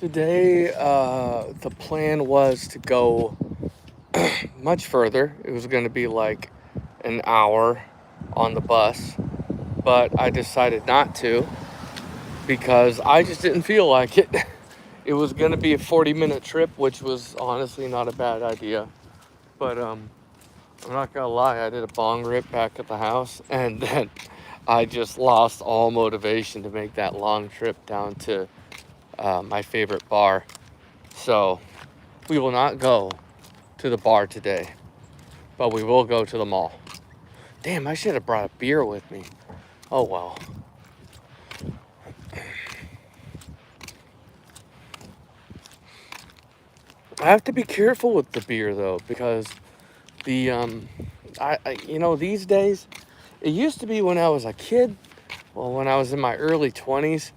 Today, the plan was to go much further. It was going to be like an hour on the bus, but I decided not to because I just didn't feel like it. It was going to be a 40-minute trip, which was honestly not a bad idea. But I'm not going to lie, I did a bong rip back at the house, and then I just lost all motivation to make that long trip down to my favorite bar. So we will not go to the bar today, but we will go to the mall. Damn, I should have brought a beer with me. Oh well. I have to be careful with the beer though, because the these days, it used to be when I was a kid, well, when I was in my early 20s,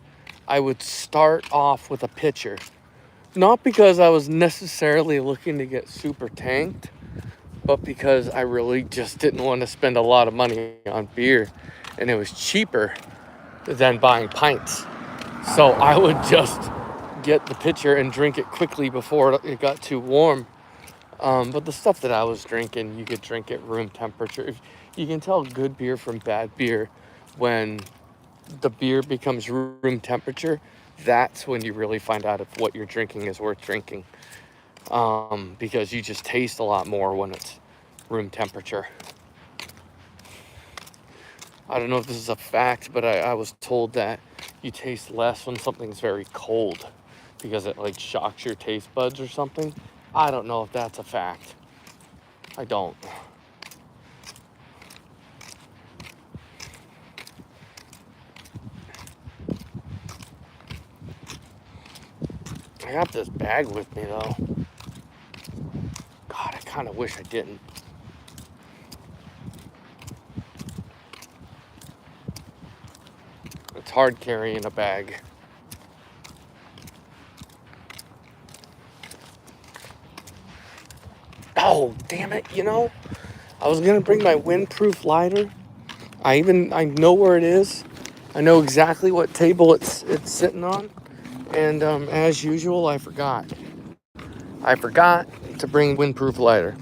I would start off with a pitcher. Not because I was necessarily looking to get super tanked, but because I really just didn't want to spend a lot of money on beer, and it was cheaper than buying pints. So I would just get the pitcher and drink it quickly before it got too warm. But the stuff that I was drinking, you could drink at room temperature. If you can tell good beer from bad beer when the beer becomes room temperature, that's when you really find out if what you're drinking is worth drinking. Because you just taste a lot more when it's room temperature. I don't know if this is a fact, but I was told that you taste less when something's very cold because it like shocks your taste buds or something. I don't know if that's a fact. I don't. I got this bag with me though. God, I kind of wish I didn't. It's hard carrying a bag. Oh, damn it, I was gonna bring my windproof lighter. I know where it is. I know exactly what table it's sitting on. And as usual, I forgot. I forgot to bring windproof lighter.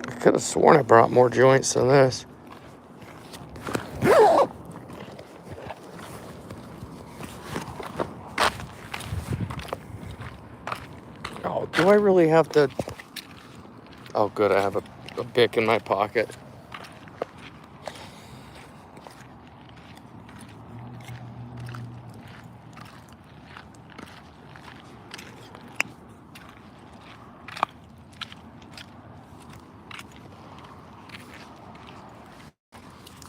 I could have sworn I brought more joints than this. Oh, do I really have to? Oh, good, I have a Bic in my pocket.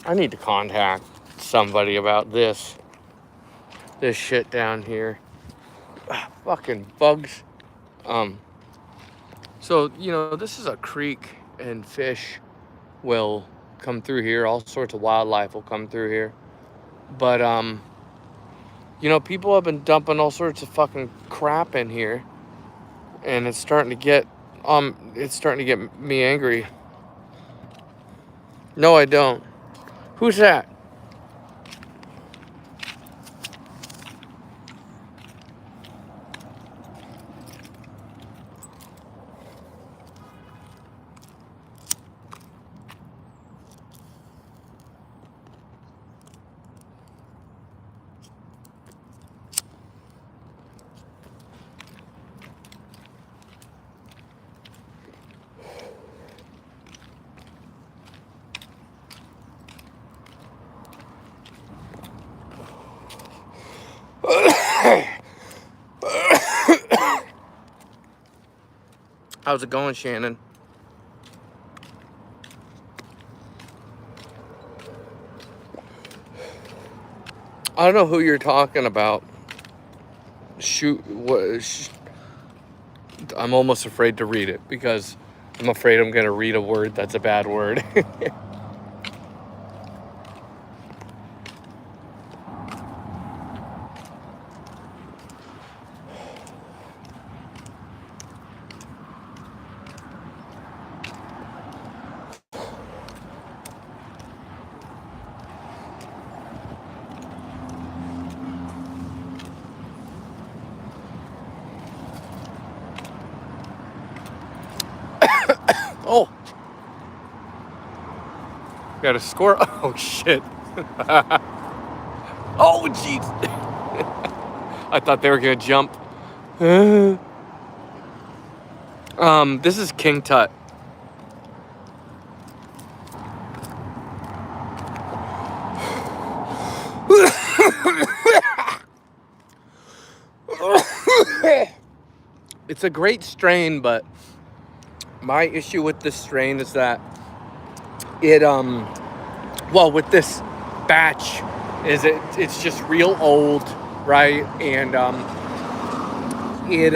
I need to contact somebody about this shit down here. Fucking bugs. So, this is a creek, and fish will come through here. All sorts of wildlife will come through here. But, people have been dumping all sorts of fucking crap in here. And it's starting to get me angry. No, I don't. Who's that? How's it going, Shannon? I don't know who you're talking about. I'm almost afraid to read it because I'm afraid I'm going to read a word that's a bad word. Oh, got a score. Oh shit. Oh jeez. I thought they were gonna jump. This is King Tut. It's a great strain, but my issue with this strain is that it well, with this batch is it's just real old, right? And it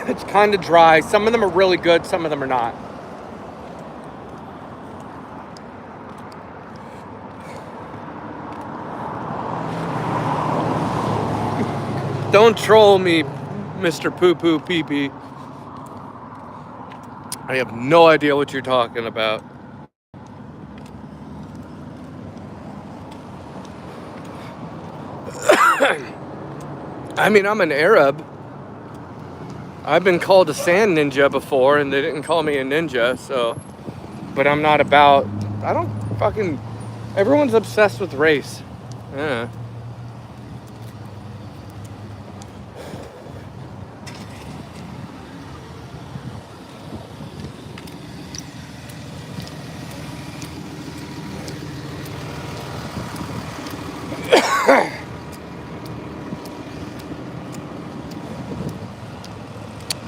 it's kind of dry. Some of them are really good, some of them are not. Don't troll me, Mr. Poo Poo Pee Pee. I have no idea what you're talking about. I mean, I'm an Arab. I've been called a sand ninja before, and they didn't call me a ninja, so. But I'm not about. I don't fucking. Everyone's obsessed with race. Yeah.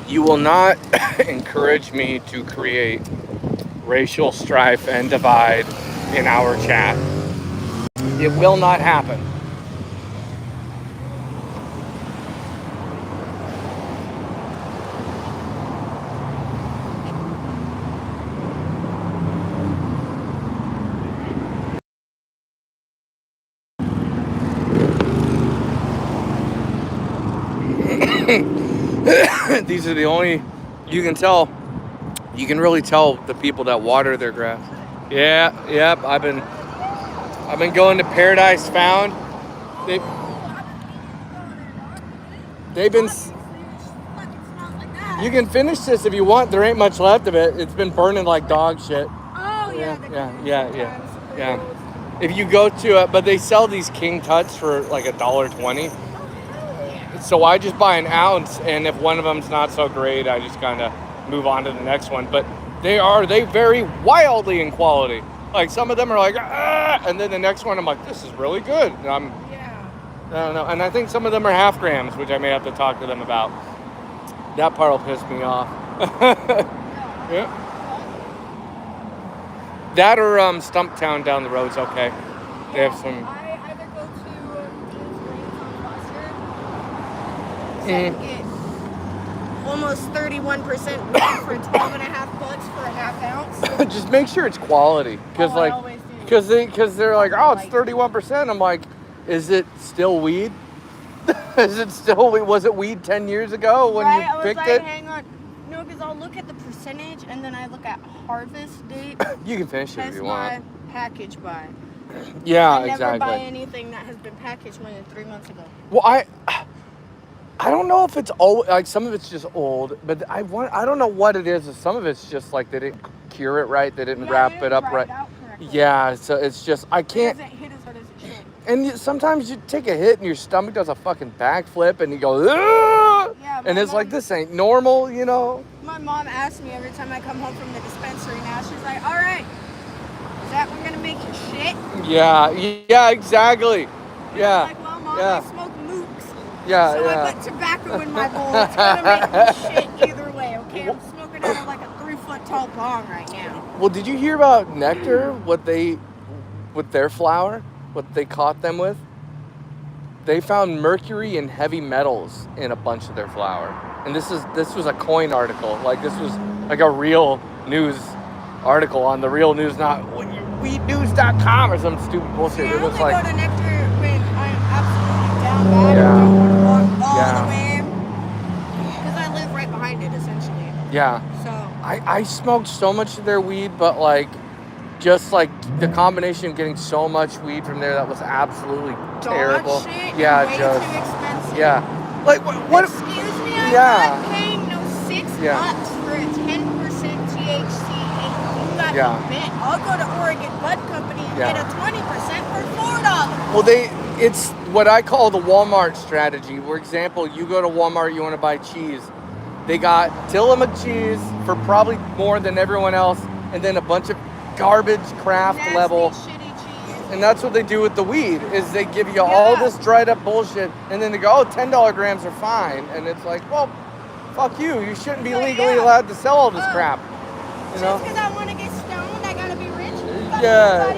You will not encourage me to create racial strife and divide in our chat. It will not happen. These are the only, you can really tell the people that water their grass. Yeah, yep, I've been going to Paradise Found. They've been, you can finish this if you want, there ain't much left of it. It's been burning like dog shit. Oh Yeah. If you go to but they sell these King Tuts for like $1.20. So I just buy an ounce, and if one of them's not so great, I just kind of move on to the next one. But they vary wildly in quality. Like some of them are like, and then the next one I'm like, this is really good. And I don't know. And I think some of them are half grams, which I may have to talk to them about. That part will piss me off. Yeah. That or Stumptown down the road's okay. They have some. I either go to and get almost 31% weed for $12.50 for a half ounce. Just make sure it's quality, because I always do. because they're like, oh, it's 31%. I'm like, is it still weed? Is it still weed? Was it weed 10 years ago when you picked it? Hang on. No, because I'll look at the percentage and then I look at harvest date. You can finish it if you want. My package buy. Yeah, I never exactly. buy anything that has been packaged more than 3 months ago. Well, I don't know if it's old, like some of it's just old, but I don't know what it is. Some of it's just like they didn't cure it right, they didn't wrap it up right. Yeah, so it's just I can't. It doesn't hit as hard as it should. And sometimes you take a hit and your stomach does a fucking backflip and you go, ugh! Yeah, And it's like, this ain't normal, you know? My mom asks me every time I come home from the dispensary now, she's like, all right, is that one gonna make you shit? Yeah, exactly. Yeah. I'm like, well, Mom, yeah. I smoke mooks. Yeah, so yeah. I put tobacco in my bowl. It's gonna make me shit either way, okay? I'm smoking out of like a 3-foot tall bong right now. Well, did you hear about Nectar? With their flower? What they caught them with? They found mercury and heavy metals in a bunch of their flour. And this was a Coin article. Like, this was like a real news article on the Real News, not weednews.com or some stupid bullshit. Yeah, It was I only like, go to Nectar when I'm absolutely down bad and don't want to walk all the way. Because I live right behind it, essentially. Yeah. So I smoked so much of their weed, but like, just like the combination of getting so much weed from there, that was absolutely terrible. dog shit, Yeah, way just too expensive. yeah. Like what? Excuse me, I'm Yeah. not paying no $6 Yeah. for a 10 God Yeah. forbid. I'll go to Oregon Bud Company and Yeah. get a 20% for $4. Well, it's what I call the Walmart strategy. For example, you go to Walmart, you want to buy cheese. They got Tillamook cheese for probably more than everyone else, and then a bunch of garbage craft Nasty, level. shitty cheese. And that's what they do with the weed, is they give you all this dried up bullshit, and then they go, oh, $10 grams are fine. And it's like, well, fuck you. You shouldn't be legally allowed to sell all this crap. You know? Just because I want to get stoned, I gotta be rich? Fuck Yeah.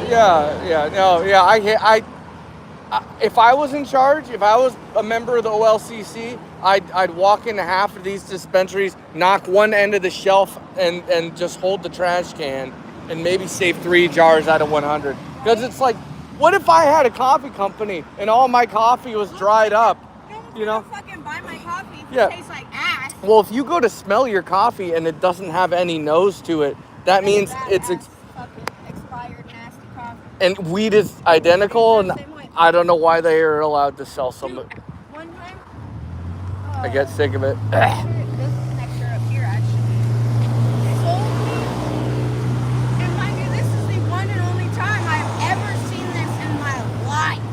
If I was in charge, if I was a member of the OLCC, I'd walk into half of these dispensaries, knock one end of the shelf, and just hold the trash can, and maybe save 3 jars out of 100. Because it's like, what if I had a coffee company and all my coffee was dried up? You know? Fucking buy my coffee if Yeah. it tastes like ass. Well, if you go to smell your coffee and it doesn't have any nose to it, that means it's fucking expired nasty coffee. and weed is identical, and I don't know why they are allowed to sell some. Dude, one time, I get sick of it. this connector up here actually sold me, and mind you, this is the one and only time I've ever seen this in my life.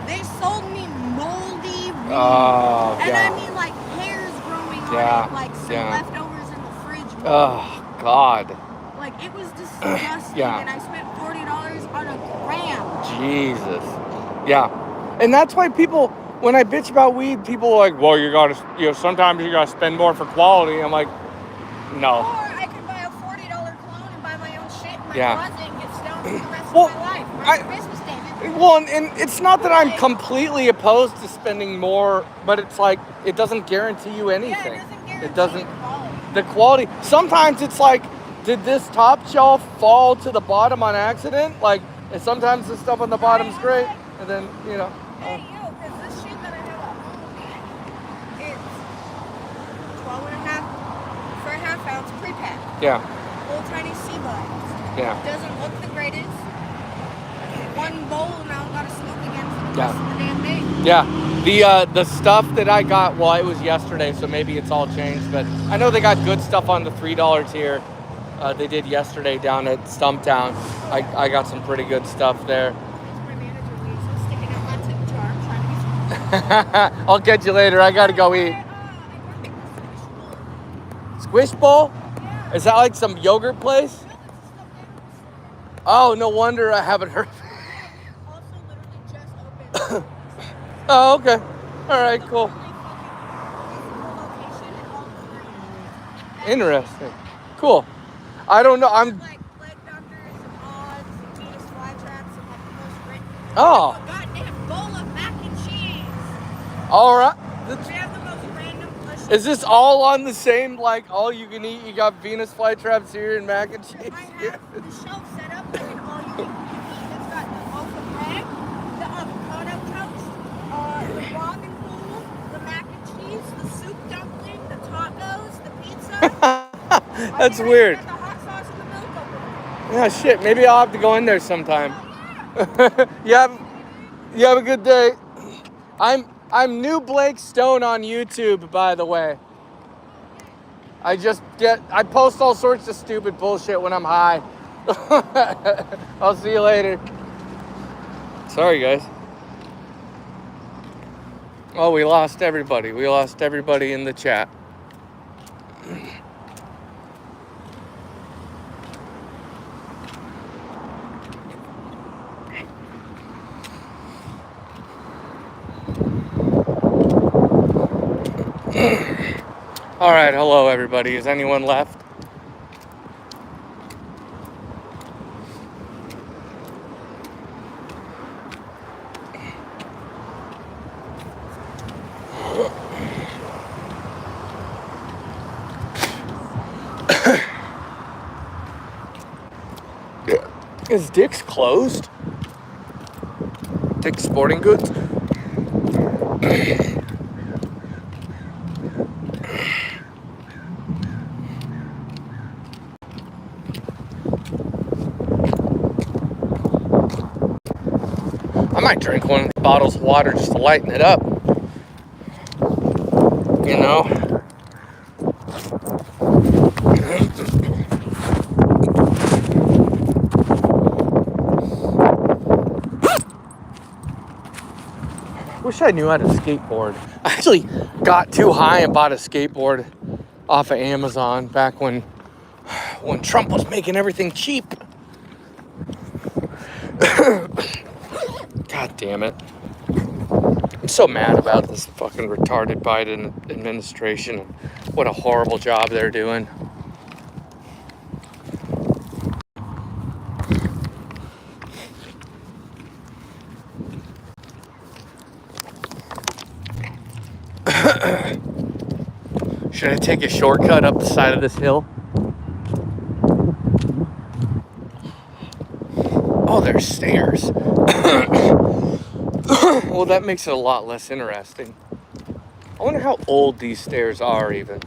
They sold me moldy weed, Oh, and yeah. I mean like hairs growing Yeah, on it, like some yeah. leftovers in the fridge. Oh, God. Like it was disgusting, Yeah. and I spent $40 on a gram. Jesus. Yeah. And that's why people, when I bitch about weed, people are like, well, sometimes you gotta spend more for quality. I'm like, no. Or I could buy a $40 cologne and buy my own shit in my Yeah. closet and get stoned for the rest Well, of my life. I- Merry Christmas, David. Well, and it's not that I'm completely opposed to spending more, but it's like, it doesn't guarantee you anything. Yeah, it doesn't guarantee It doesn't. quality. The quality, sometimes it's like, did this top shelf fall to the bottom on accident? Like, and sometimes the stuff on the bottom's great, and then, you know. Hey, yo, because this shit that I have at home, it's 12 and a half for a half ounce pre-pack. Yeah, Little tiny sea buds. yeah. Doesn't look the greatest. One bowl and I gotta smoke again for the Yeah. rest of the damn day. Yeah, the stuff that I got, well, it was yesterday, so maybe it's all changed, but I know they got good stuff on the $3 tier. They did yesterday down at Stumptown. I got some pretty good stuff there. My manager leaves, so sticking out my tip jar, trying to be I'll catch you later. I gotta go eat. Squish Bowl? Yeah. Is that like some yogurt place? Oh, no wonder I haven't heard. Also, literally just opened. Oh, okay. All right, cool. Interesting. Cool. I don't know. I'm. Like leg doctors, some odds, Venus flytraps, and like the most written. Oh. A goddamn bowl of mac and cheese. All right. We have the most random push. Is this all on the same, like, all you can eat? You got Venus flytraps here and mac and cheese I here? have the shelf set up like an all you can eat. It's got the loaf of bread, the avocado toast, the ramen pool, the mac and cheese, the soup dumpling, the tacos, the pizza. That's weird. The hot sauce and the milk opener. Yeah, shit. Maybe I'll have to go in there sometime. Oh, yeah. You have a good day. I'm new Blake Stone on YouTube, by the way. I post all sorts of stupid bullshit when I'm high. I'll see you later. Sorry, guys. Oh, we lost everybody. We lost everybody in the chat. All right, hello everybody. Is anyone left? Is Dick's closed? Dick's Sporting Goods? I might drink one of the bottles of water just to lighten it up. You know? Wish I knew how to skateboard. I actually got too high and bought a skateboard off of Amazon back when Trump was making everything cheap. God damn it. I'm so mad about this fucking retarded Biden administration. What a horrible job they're doing. Should I take a shortcut up the side of this hill? Oh, there's stairs. Well, that makes it a lot less interesting. I wonder how old these stairs are even.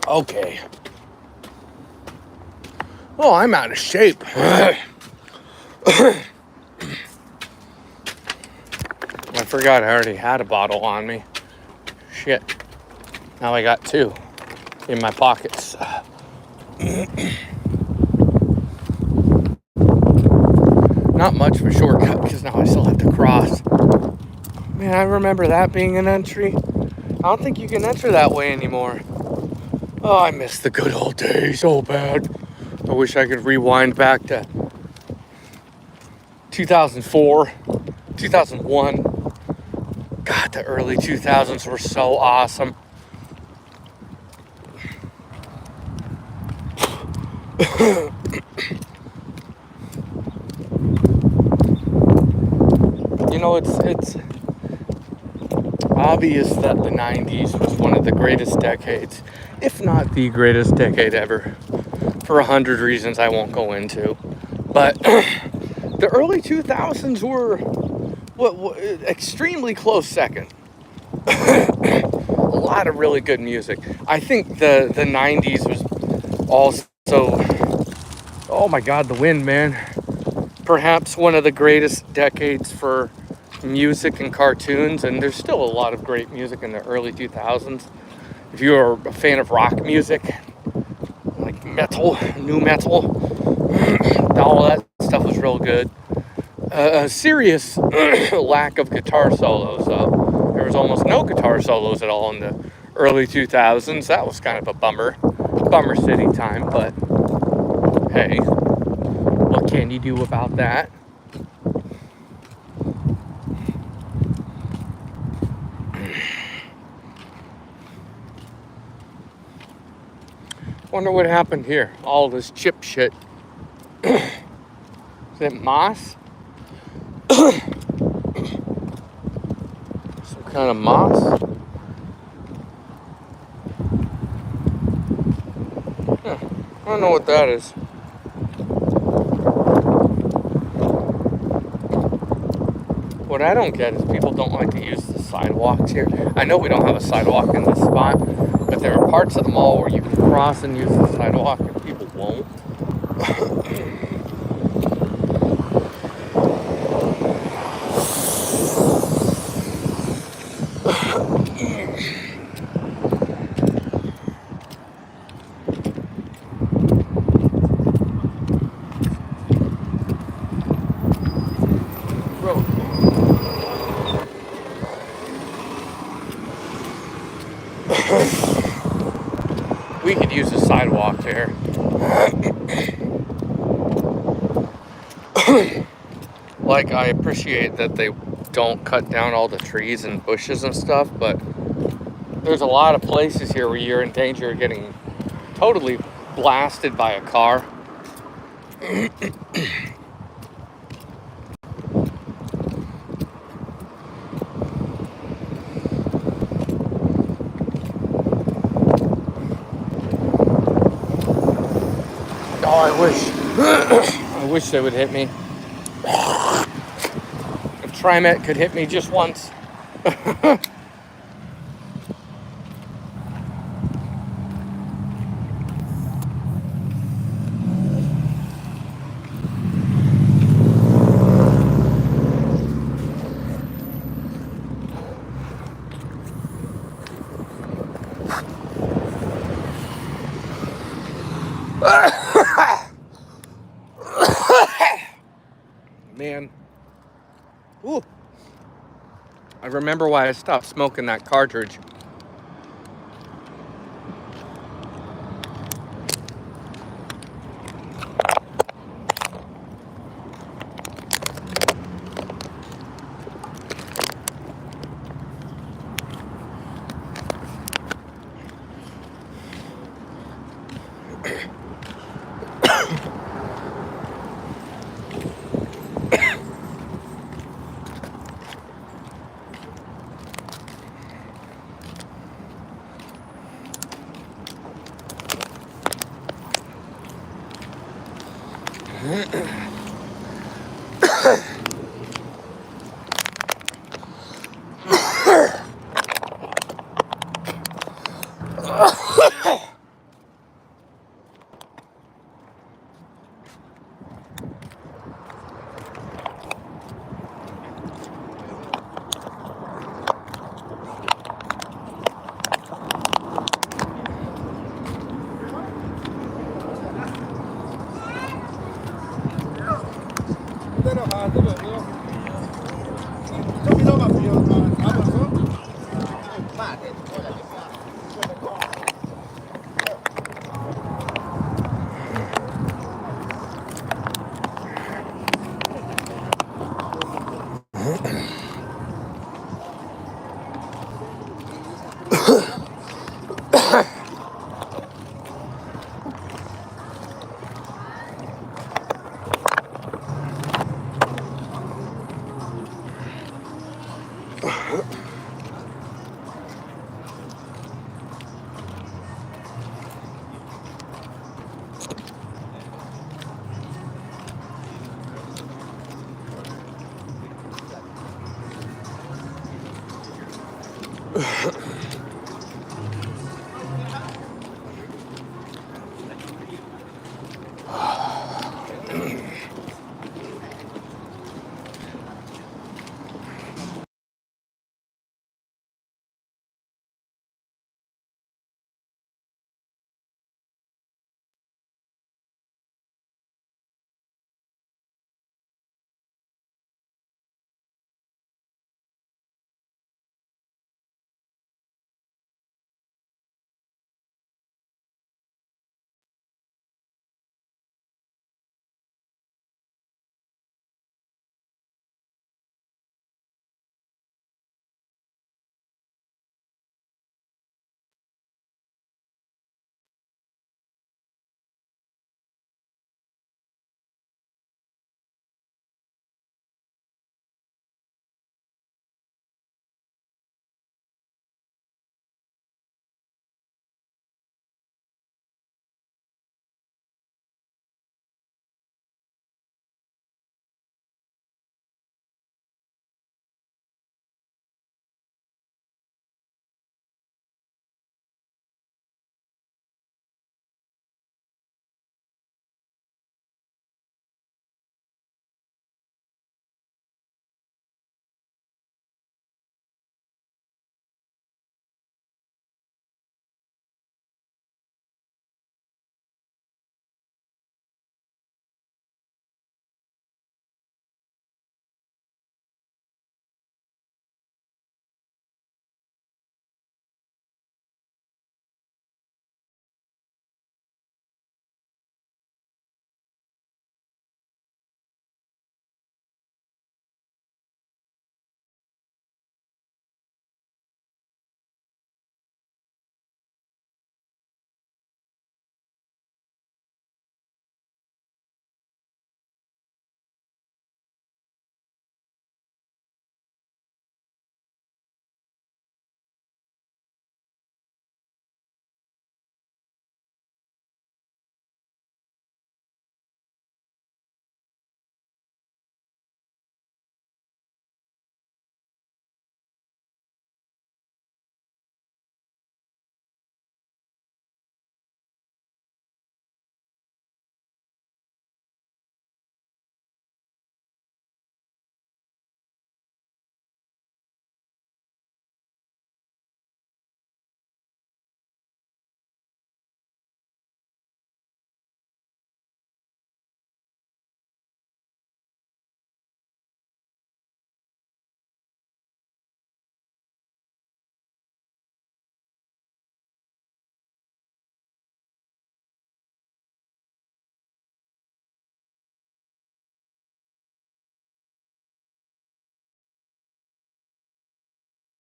Okay. Oh, I'm out of shape. I forgot I already had a bottle on me. Shit. Now I got two in my pockets. Not much of a shortcut because now I still have to cross. Man, I remember that being an entry. I don't think you can enter that way anymore. Oh, I miss the good old days so bad. I wish I could rewind back to 2004, 2001. God, the early 2000s were so awesome. You know, it's obvious that the 90s was one of the greatest decades, if not the greatest decade ever, for 100 reasons I won't go into. But the early 2000s were what extremely close second. A lot of really good music. I think the 90s was also, oh my God, the wind, man. Perhaps one of the greatest decades for music and cartoons, and there's still a lot of great music in the early 2000s. If you're a fan of rock music, like metal, new metal, all that stuff was real good. A serious lack of guitar solos, though. There was almost no guitar solos at all in the early 2000s. That was kind of a bummer city time, but hey, what can you do about that? Wonder what happened here. All this chip shit. Is it moss? Some kind of moss? Huh. I don't know what that is. What I don't get is people don't like to use the sidewalks here. I know we don't have a sidewalk in this spot, but there are parts of the mall where you can cross and use the sidewalk and people won't. Bro. We could use a sidewalk here. Like, I appreciate that they don't cut down all the trees and bushes and stuff, but there's a lot of places here where you're in danger of getting totally blasted by a car. Oh, I wish they would hit me. If TriMet could hit me just once. Man. Ooh. I remember why I stopped smoking that cartridge.